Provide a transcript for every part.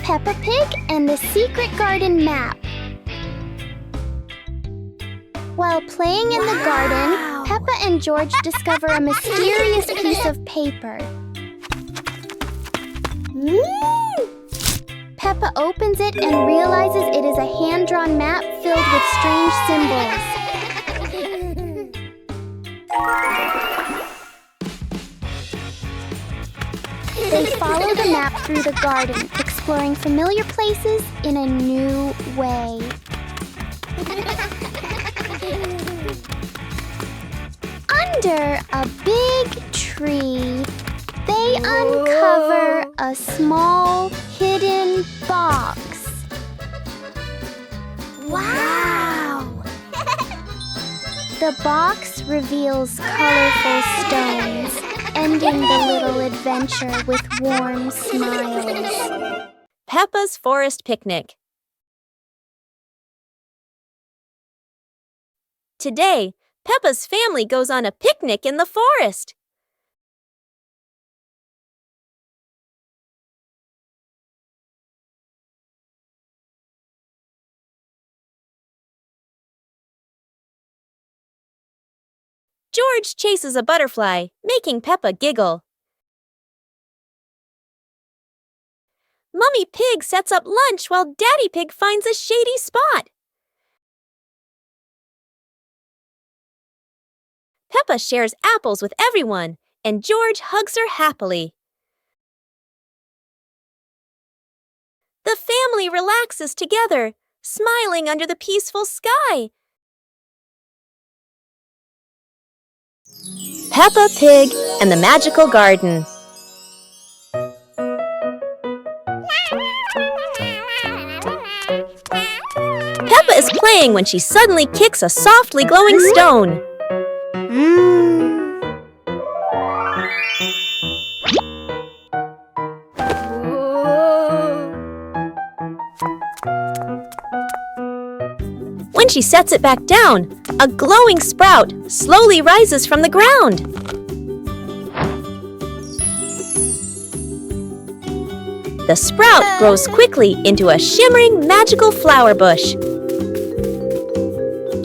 Peppa Pig and the Secret Garden Map. While playing in the garden, Peppa and George discover a mysterious piece of paper. Peppa opens it and realizes it is a hand-drawn map filled with strange symbols. They follow the map through the garden, exploring familiar places in a new way. Under a big tree, they uncover a small hidden box. Wow! The box reveals colorful stones, ending the little adventure with warm smiles. Peppa's Forest Picnic. Today, Peppa's family goes on a picnic in the forest. George chases a butterfly, making Peppa giggle. Mummy Pig sets up lunch while Daddy Pig finds a shady spot. Peppa shares apples with everyone, and George hugs her happily. The family relaxes together, smiling under the peaceful sky. Peppa Pig and the Magical Garden. Peppa is playing when she suddenly kicks a softly glowing stone. When she sets it back down, a glowing sprout slowly rises from the ground. The sprout grows quickly into a shimmering magical flower bush.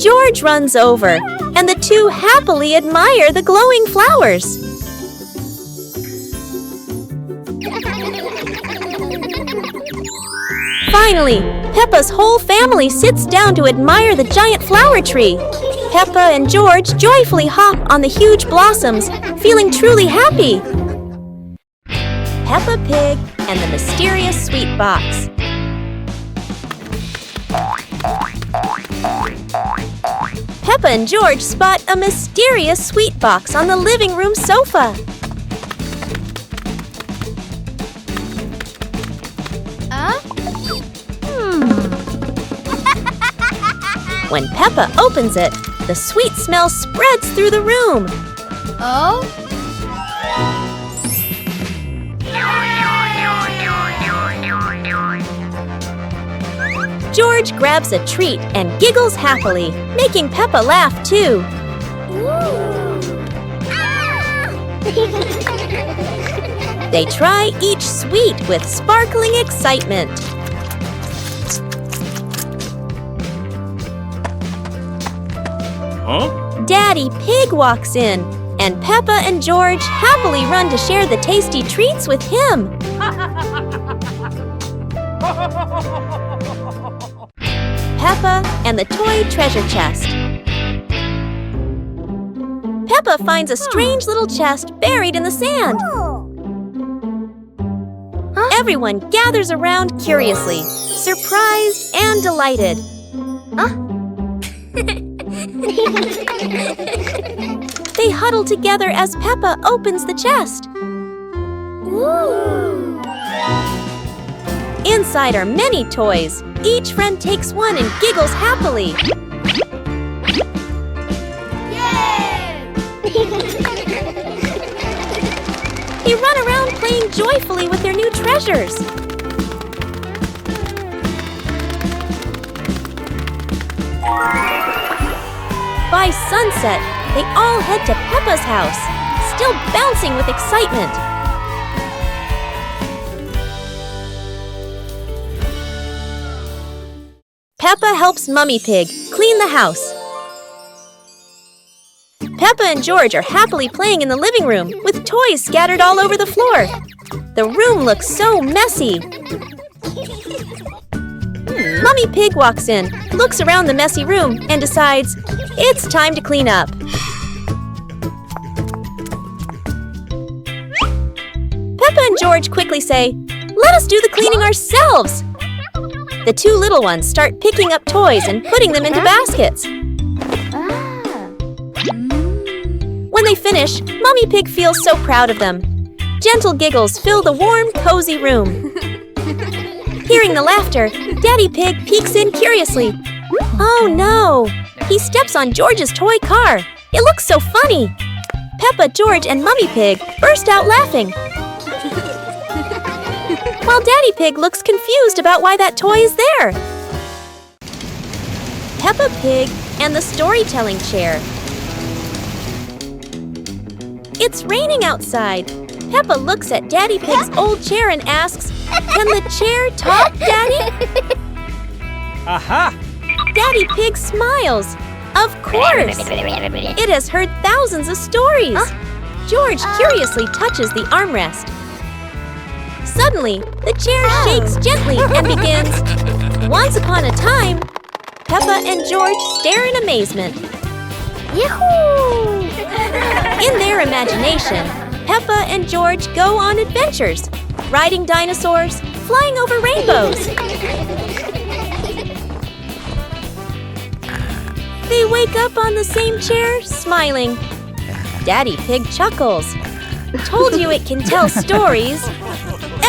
George runs over, and the two happily admire the glowing flowers. Finally, Peppa's whole family sits down to admire the giant flower tree. Peppa and George joyfully hop on the huge blossoms, feeling truly happy. Peppa Pig and the Mysterious Sweet Box. Peppa and George spot a mysterious sweet box on the living room sofa. When Peppa opens it, the sweet smell spreads through the room. Oh? George grabs a treat and giggles happily, making Peppa laugh too. They try each sweet with sparkling excitement. Daddy Pig walks in, and Peppa and George happily run to share the tasty treats with him. Peppa and the Toy Treasure Chest. Peppa finds a strange little chest buried in the sand. Everyone gathers around curiously, surprised and delighted. They huddle together as Peppa opens the chest. Inside are many toys. Each friend takes one and giggles happily. They run around playing joyfully with their new treasures. By sunset, they all head to Peppa's house, still bouncing with excitement. Peppa helps Mummy Pig clean the house. Peppa and George are happily playing in the living room with toys scattered all over the floor. The room looks so messy. Mummy Pig walks in, looks around the messy room, and decides it's time to clean up. Peppa and George quickly say, "Let us do the cleaning ourselves." The two little ones start picking up toys and putting them into baskets. When they finish, Mummy Pig feels so proud of them. Gentle giggles fill the warm, cozy room. Hearing the laughter, Daddy Pig peeks in curiously. Oh no! He steps on George's toy car. It looks so funny. Peppa, George, and Mummy Pig burst out laughing. While Daddy Pig looks confused about why that toy is there. Peppa Pig and the storytelling chair. It's raining outside. Peppa looks at Daddy Pig's old chair and asks, "Can the chair talk, Daddy?" Aha! Daddy Pig smiles. Of course! It has heard thousands of stories. George curiously touches the armrest. Suddenly, the chair shakes gently and begins, "Once upon a time." Peppa and George stare in amazement. Yahoo! In their imagination, Peppa and George go on adventures, riding dinosaurs, flying over rainbows. They wake up on the same chair, smiling. Daddy Pig chuckles. Told you it can tell stories.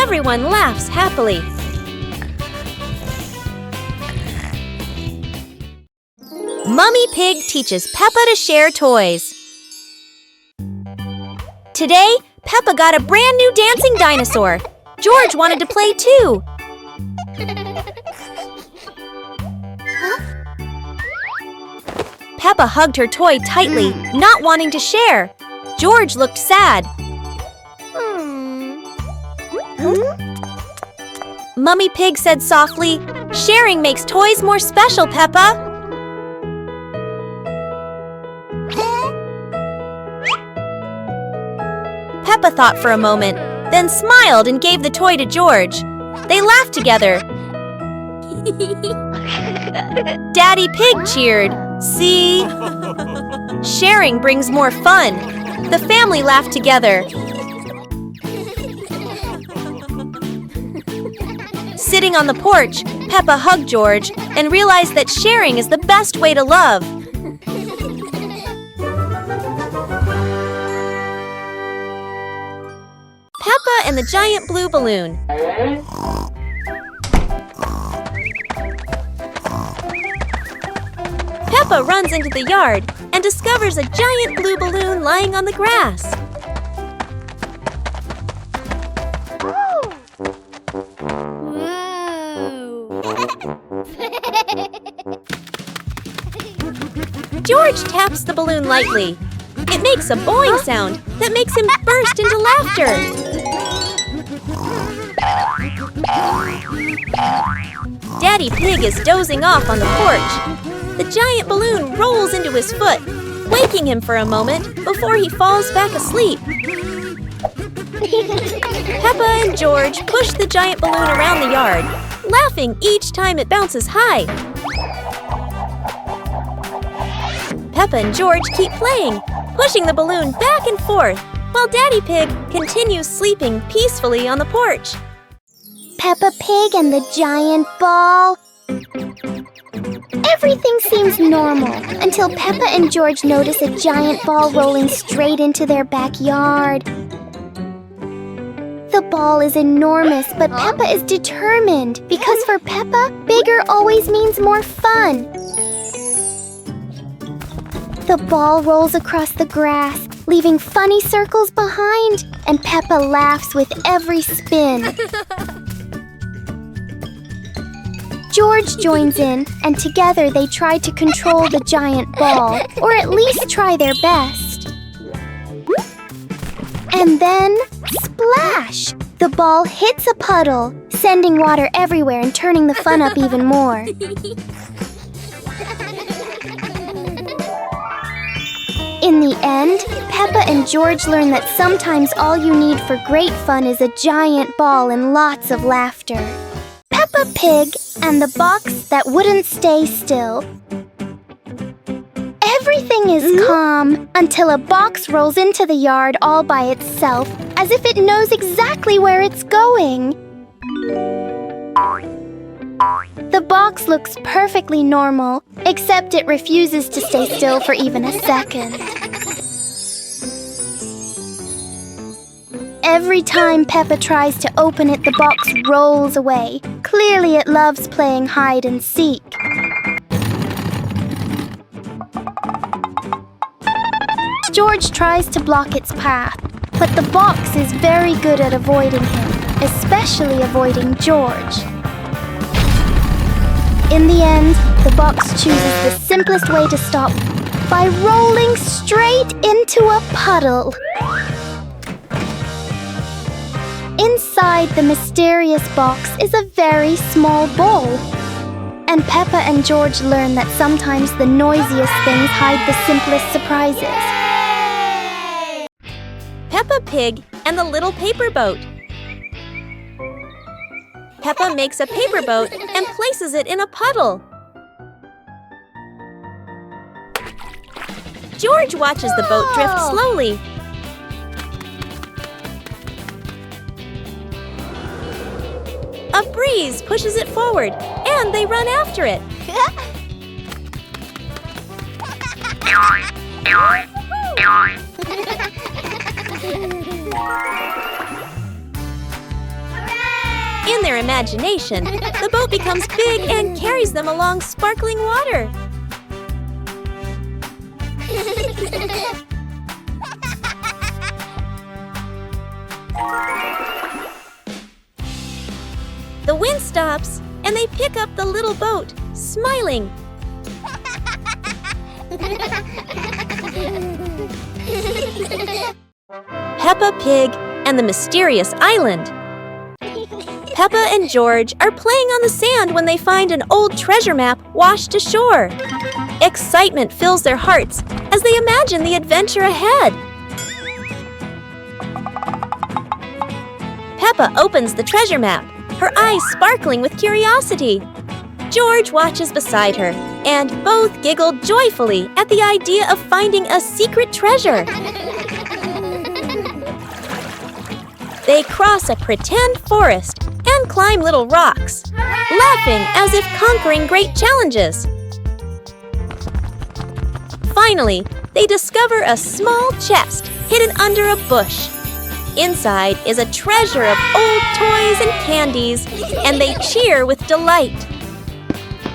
Everyone laughs happily. Mummy Pig teaches Peppa to share toys. Today, Peppa got a brand new dancing dinosaur. George wanted to play too. Peppa hugged her toy tightly, not wanting to share. George looked sad. Mummy Pig said softly, "Sharing makes toys more special, Peppa." Peppa thought for a moment, then smiled and gave the toy to George. They laughed together. Daddy Pig cheered, "See? Sharing brings more fun." The family laughed together. Sitting on the porch, Peppa hugged George and realized that sharing is the best way to love. Peppa and the giant blue balloon. Peppa runs into the yard and discovers a giant blue balloon lying on the grass. George taps the balloon lightly. It makes a boing sound that makes him burst into laughter. Daddy Pig is dozing off on the porch. The giant balloon rolls into his foot, waking him for a moment before he falls back asleep. Peppa and George push the giant balloon around the yard, laughing each time it bounces high. Peppa and George keep playing, pushing the balloon back and forth, while Daddy Pig continues sleeping peacefully on the porch. Peppa Pig and the giant ball. Everything seems normal until Peppa and George notice a giant ball rolling straight into their backyard. The ball is enormous, but Peppa is determined because for Peppa, bigger always means more fun. The ball rolls across the grass, leaving funny circles behind, and Peppa laughs with every spin. George joins in, and together they try to control the giant ball, or at least try their best. And then, splash! The ball hits a puddle, sending water everywhere and turning the fun up even more. In the end, Peppa and George learn that sometimes all you need for great fun is a giant ball and lots of laughter. Peppa Pig and the box that wouldn't stay still. Everything is calm until a box rolls into the yard all by itself, as if it knows exactly where it's going. The box looks perfectly normal, except it refuses to stay still for even a second. Every time Peppa tries to open it, the box rolls away. Clearly it loves playing hide and seek. George tries to block its path, but the box is very good at avoiding him, especially avoiding George. In the end, the box chooses the simplest way to stop by rolling straight into a puddle. Inside the mysterious box is a very small bowl. And Peppa and George learn that sometimes the noisiest things hide the simplest surprises. Peppa Pig and the Little Paper Boat. Peppa makes a paper boat and places it in a puddle. George watches the boat drift slowly. A breeze pushes it forward, and they run after it. In their imagination, the boat becomes big and carries them along sparkling water. The wind stops, and they pick up the little boat, smiling. Peppa Pig and the Mysterious Island. Peppa and George are playing on the sand when they find an old treasure map washed ashore. Excitement fills their hearts as they imagine the adventure ahead. Peppa opens the treasure map, her eyes sparkling with curiosity. George watches beside her, and both giggle joyfully at the idea of finding a secret treasure. They cross a pretend forest and climb little rocks, laughing as if conquering great challenges. Finally, they discover a small chest hidden under a bush. Inside is a treasure of old toys and candies, and they cheer with delight.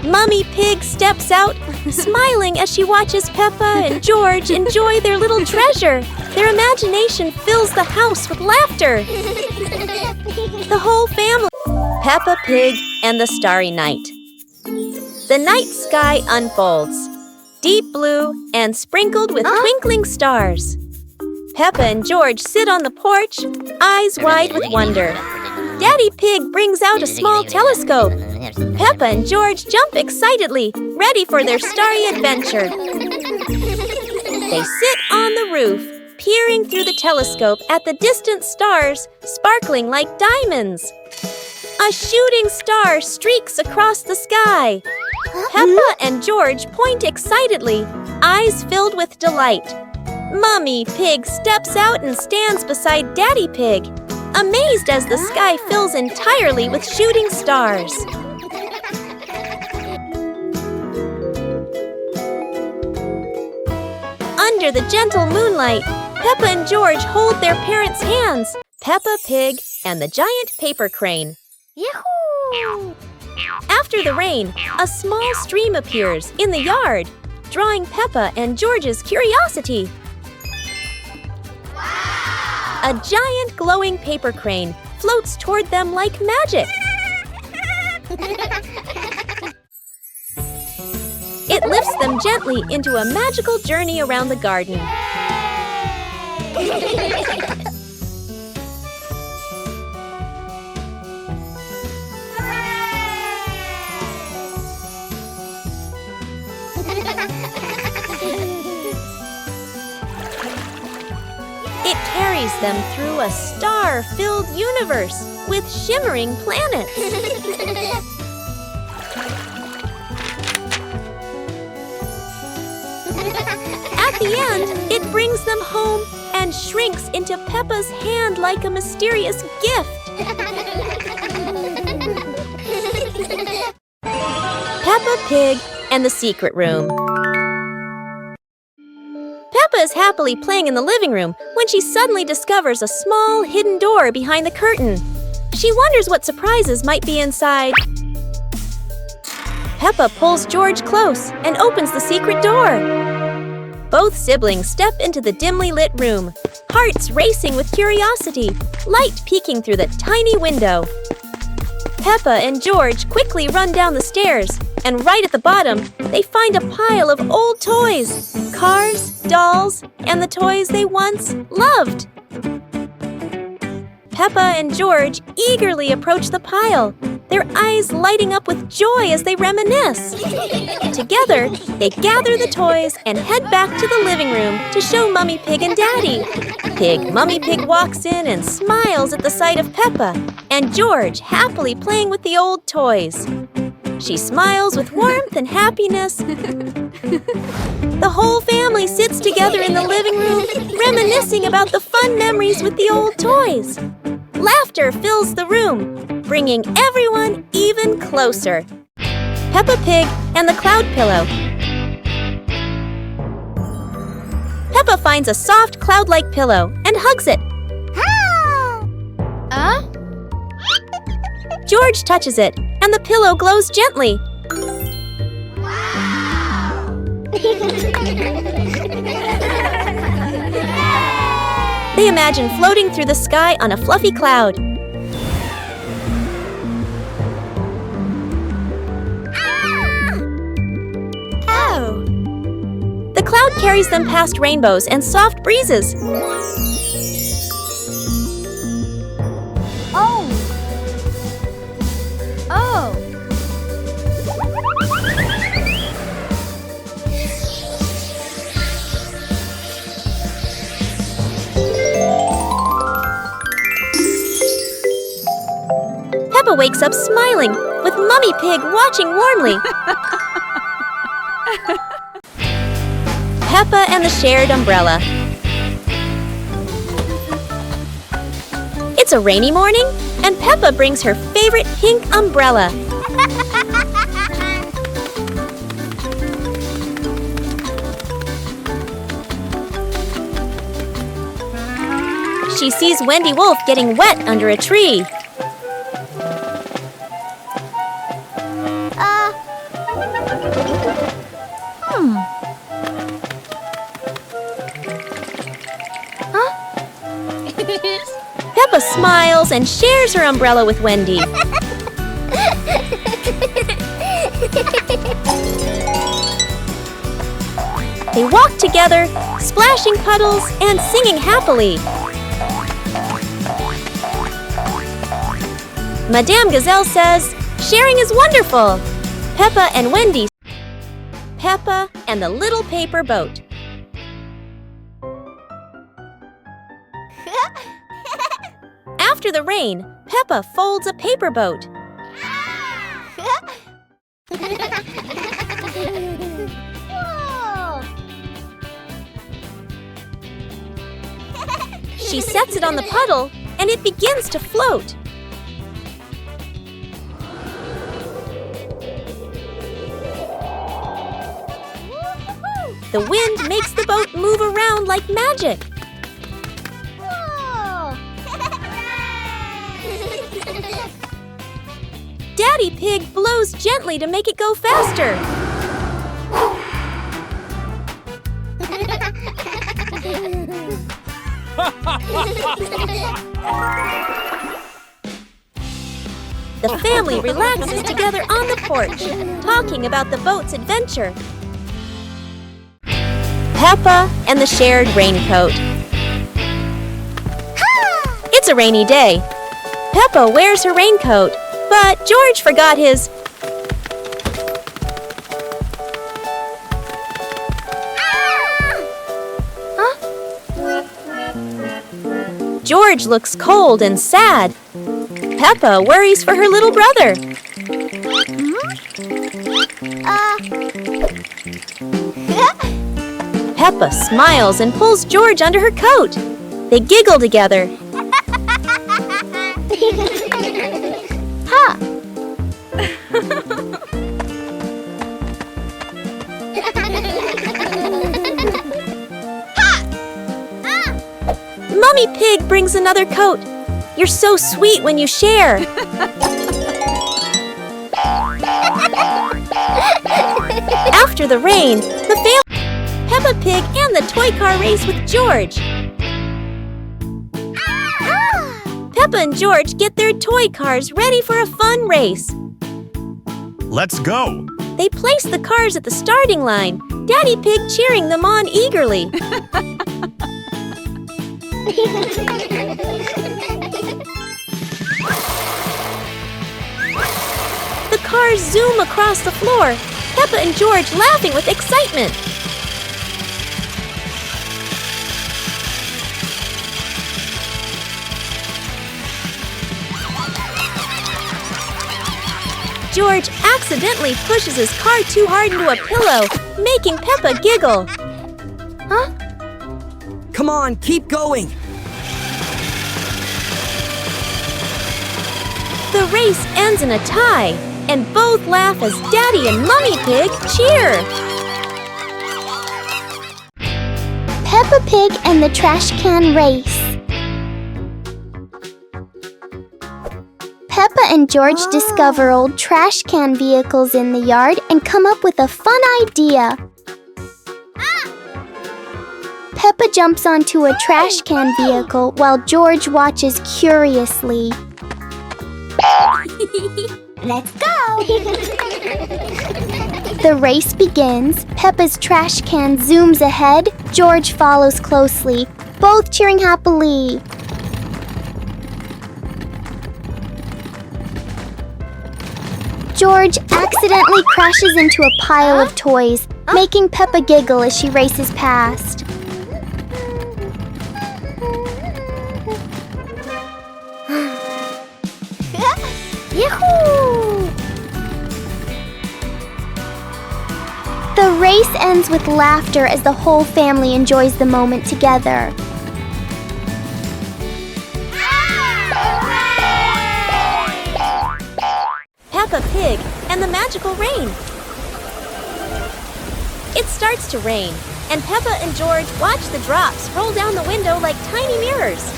Mummy Pig steps out, smiling as she watches Peppa and George enjoy their little treasure. Their imagination fills the house with laughter. The whole family. Peppa Pig and the Starry Night. The night sky unfolds, deep blue and sprinkled with twinkling stars. Peppa and George sit on the porch, eyes wide with wonder. Daddy Pig brings out a small telescope. Peppa and George jump excitedly, ready for their starry adventure. They sit on the roof, peering through the telescope at the distant stars, sparkling like diamonds. A shooting star streaks across the sky. Peppa and George point excitedly, eyes filled with delight. Mummy Pig steps out and stands beside Daddy Pig, amazed as the sky fills entirely with shooting stars. Under the gentle moonlight, Peppa and George hold their parents' hands, Peppa Pig and the giant paper crane. Yahoo! After the rain, a small stream appears in the yard, drawing Peppa and George's curiosity. A giant glowing paper crane floats toward them like magic. It lifts them gently into a magical journey around the garden. carries them through a star-filled universe with shimmering planets. At the end, it brings them home and shrinks into Peppa's hand like a mysterious gift. Peppa Pig and the Secret Room. Peppa is happily playing in the living room when she suddenly discovers a small hidden door behind the curtain. She wonders what surprises might be inside. Peppa pulls George close and opens the secret door. Both siblings step into the dimly lit room, hearts racing with curiosity, light peeking through the tiny window. Peppa and George quickly run down the stairs, and right at the bottom, they find a pile of old toys, cars, dolls, and the toys they once loved. Peppa and George eagerly approach the pile, their eyes lighting up with joy as they reminisce. Together, they gather the toys and head back to the living room to show Mummy Pig and Daddy. Mummy Pig walks in and smiles at the sight of Peppa and George happily playing with the old toys. She smiles with warmth and happiness. The whole family sits together in the living room, reminiscing about the fun memories with the old toys. Laughter fills the room, bringing everyone even closer. Peppa Pig and the Cloud Pillow. Peppa finds a soft cloud-like pillow and hugs it. George touches it, and the pillow glows gently. They imagine floating through the sky on a fluffy cloud. The cloud carries them past rainbows and soft breezes. Peppa wakes up smiling, with Mummy Pig watching warmly. Peppa and the Shared Umbrella. It's a rainy morning, and Peppa brings her favorite pink umbrella. She sees Wendy Wolf getting wet under a tree. Peppa smiles and shares her umbrella with Wendy. They walk together, splashing puddles and singing happily. Madame Gazelle says, "Sharing is wonderful." Peppa and Wendy. Peppa and the Little Paper Boat. After the rain, Peppa folds a paper boat. She sets it on the puddle, and it begins to float. The wind makes the boat move around like magic. Daddy Pig blows gently to make it go faster. The family relaxes together on the porch, talking about the boat's adventure. Peppa and the Shared Raincoat. It's a rainy day. Peppa wears her raincoat, but George forgot his. George looks cold and sad. Peppa worries for her little brother. Peppa smiles and pulls George under her coat. They giggle together. Ha! Mummy Pig brings another coat. You're so sweet when you share. After the rain, the family, Peppa Pig and the toy car race with George. Peppa and George get their toy cars ready for a fun race. Let's go! They place the cars at the starting line, Daddy Pig cheering them on eagerly. The cars zoom across the floor, Peppa and George laughing with excitement. George accidentally pushes his car too hard into a pillow, making Peppa giggle. Huh? Come on, keep going! The race ends in a tie, and both laugh as Daddy and Mummy Pig cheer. Peppa Pig and the trash can race. Peppa and George discover old trash can vehicles in the yard and come up with a fun idea. Peppa jumps onto a trash can vehicle while George watches curiously. Let's go! The race begins. Peppa's trash can zooms ahead. George follows closely, both cheering happily. George accidentally crashes into a pile of toys, making Peppa giggle as she races past. Yahoo! The race ends with laughter as the whole family enjoys the moment together. Peppa Pig and the magical rain. It starts to rain, and Peppa and George watch the drops roll down the window like tiny mirrors.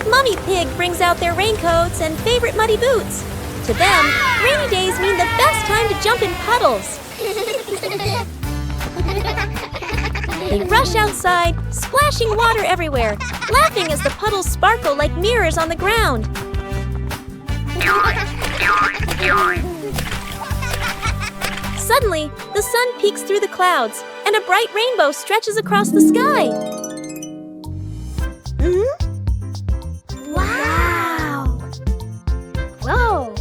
Mummy Pig brings out their raincoats and favorite muddy boots. To them, rainy days mean the best time to jump in puddles. They rush outside, splashing water everywhere, laughing as the puddles sparkle like mirrors on the ground. Suddenly, the sun peeks through the clouds, and a bright rainbow stretches across the sky. Wow! Whoa!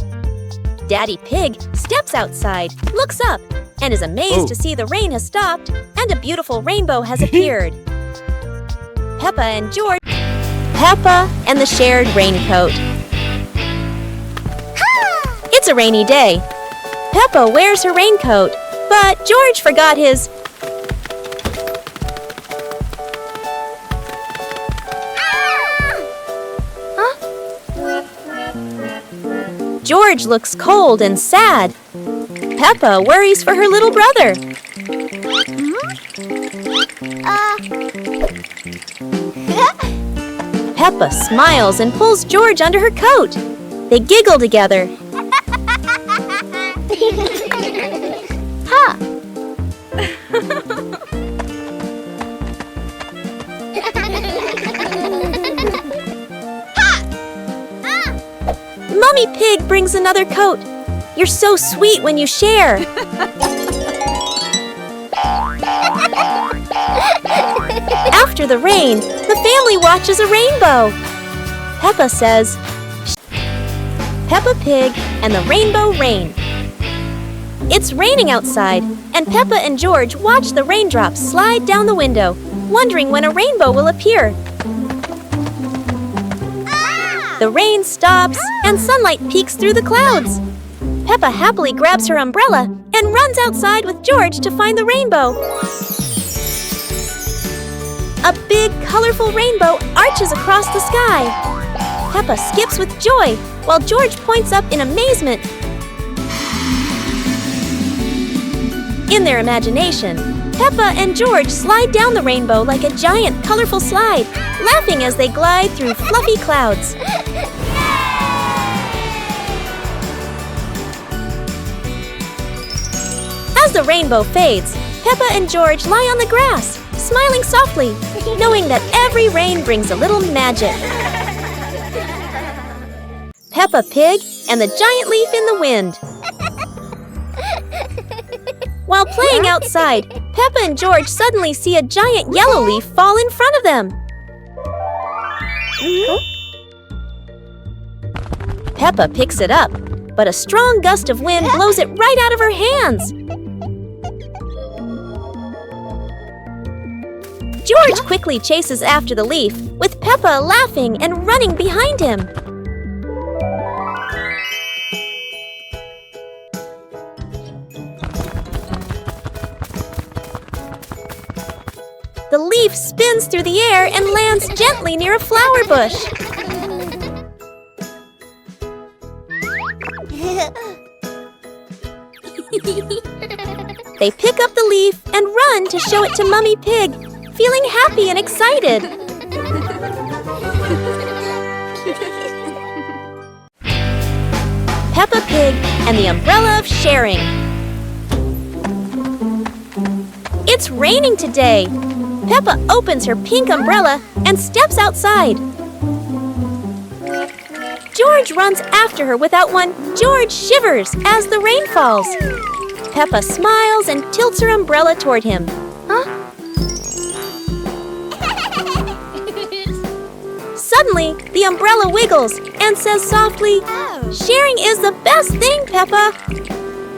Daddy Pig steps outside, looks up, and is amazed to see the rain has stopped and a beautiful rainbow has appeared. Peppa and George. Peppa and the shared raincoat. It's a rainy day. Peppa wears her raincoat, but George forgot his. George looks cold and sad. Peppa worries for her little brother. Peppa smiles and pulls George under her coat. They giggle together. Ha! Mummy Pig brings another coat. You're so sweet when you share. After the rain, the family watches a rainbow. Peppa says, Peppa Pig and the Rainbow Rain. It's raining outside, and Peppa and George watch the raindrops slide down the window, wondering when a rainbow will appear. The rain stops and sunlight peeks through the clouds. Peppa happily grabs her umbrella and runs outside with George to find the rainbow. A big, colorful rainbow arches across the sky. Peppa skips with joy while George points up in amazement. In their imagination, Peppa and George slide down the rainbow like a giant, colorful slide, laughing as they glide through fluffy clouds. As the rainbow fades, Peppa and George lie on the grass, smiling softly, knowing that every rain brings a little magic. Peppa Pig and the giant leaf in the wind. While playing outside, Peppa and George suddenly see a giant yellow leaf fall in front of them. Peppa picks it up, but a strong gust of wind blows it right out of her hands. George quickly chases after the leaf, with Peppa laughing and running behind him. The leaf spins through the air and lands gently near a flower bush. They pick up the leaf and run to show it to Mummy Pig, feeling happy and excited. Peppa Pig and the Umbrella of Sharing. It's raining today. Peppa opens her pink umbrella and steps outside. George runs after her without one. George shivers as the rain falls. Peppa smiles and tilts her umbrella toward him. Suddenly, the umbrella wiggles and says softly, "Sharing is the best thing, Peppa."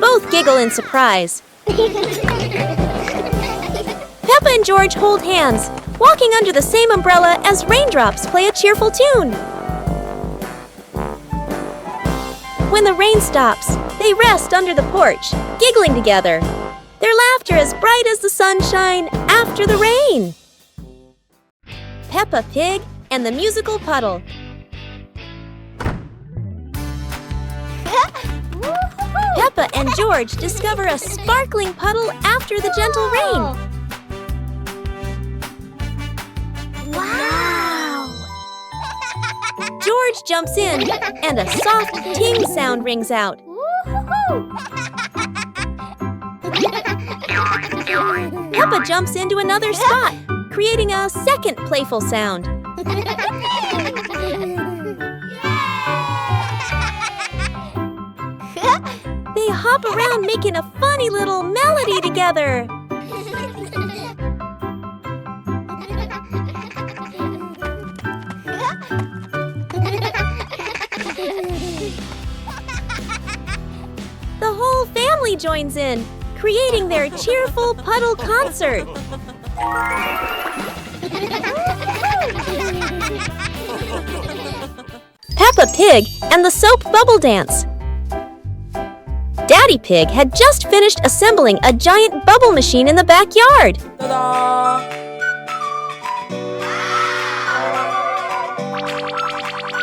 Both giggle in surprise. Peppa and George hold hands, walking under the same umbrella as raindrops play a cheerful tune. When the rain stops, they rest under the porch, giggling together. Their laughter as bright as the sunshine after the rain. Peppa Pig and the Musical Puddle. Peppa and George discover a sparkling puddle after the gentle rain. Wow! George jumps in, and a soft ting sound rings out. Peppa jumps into another spot, creating a second playful sound. They hop around making a funny little melody together. The whole family joins in, creating their cheerful puddle concert. Peppa Pig and the Soap Bubble Dance. Daddy Pig had just finished assembling a giant bubble machine in the backyard. Ta-da!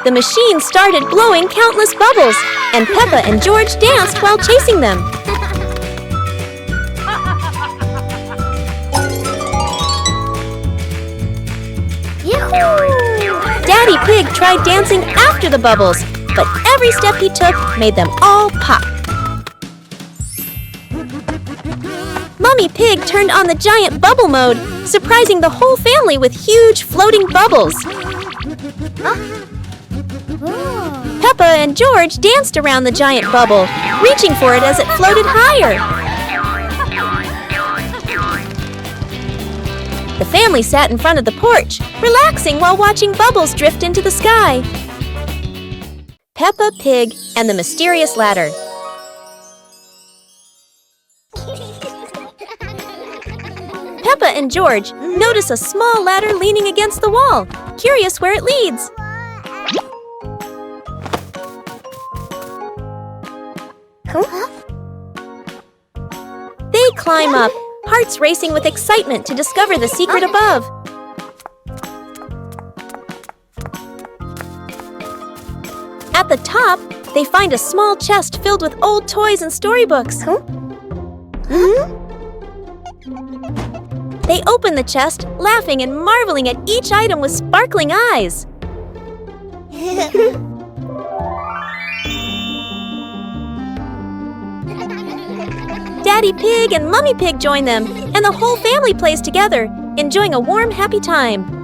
The machine started blowing countless bubbles, and Peppa and George danced while chasing them. Daddy Pig tried dancing after the bubbles, but every step he took made them all pop. Mummy Pig turned on the giant bubble mode, surprising the whole family with huge floating bubbles. Peppa and George danced around the giant bubble, reaching for it as it floated higher. The family sat in front of the porch, relaxing while watching bubbles drift into the sky. Peppa Pig and the Mysterious Ladder. Peppa Peppa and George notice a small ladder leaning against the wall, curious where it leads. They climb up, hearts racing with excitement to discover the secret above. At the top, they find a small chest filled with old toys and storybooks. They open the chest, laughing and marveling at each item with sparkling eyes. Daddy Pig and Mummy Pig join them, and the whole family plays together, enjoying a warm, happy time.